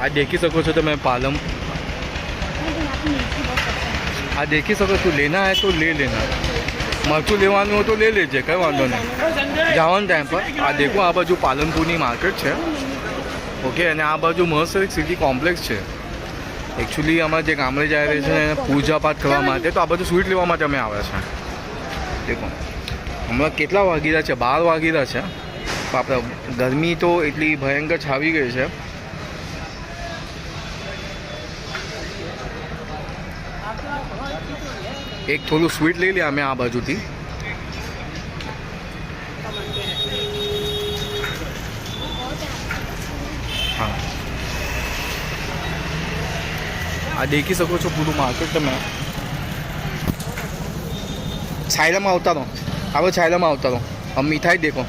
આ દેખી શકો છો તમે પાલમ, આ દેખી શકો તું લેના હે તો લે લેના, મરચું લેવાનું હોય તો લે લેજે, કંઈ વાંધો નહીં જવાનું ટાઈમ પર. આ દેખો આ બાજુ પાલનપુરની માર્કેટ છે. ઓકે, અને આ બાજુ મસ્ત એક સિટી કોમ્પ્લેક્સ છે. એકચ્યુઅલી અમારે જે ગામડે જાય રહે છે પૂજા પાઠ કરવા માટે, તો આ બધું સ્વીટ લેવા માટે અમે આવ્યા છે. દેખો હમણાં કેટલા વાગી રહ્યા છે, 12 વાગી રહ્યા છે. તો આપણે ગરમી તો એટલી ભયંકર છાવી ગઈ છે. એક થોડું સ્વીટ લઈ લે અમે આ બાજુથી. હા, આ દેખી શકો છો પૂરું માર્કેટ તમે. છાયલામાં આવતા રહો, હવે છાયલામાં આવતા રહો. હવે મીઠાઈ દેખો.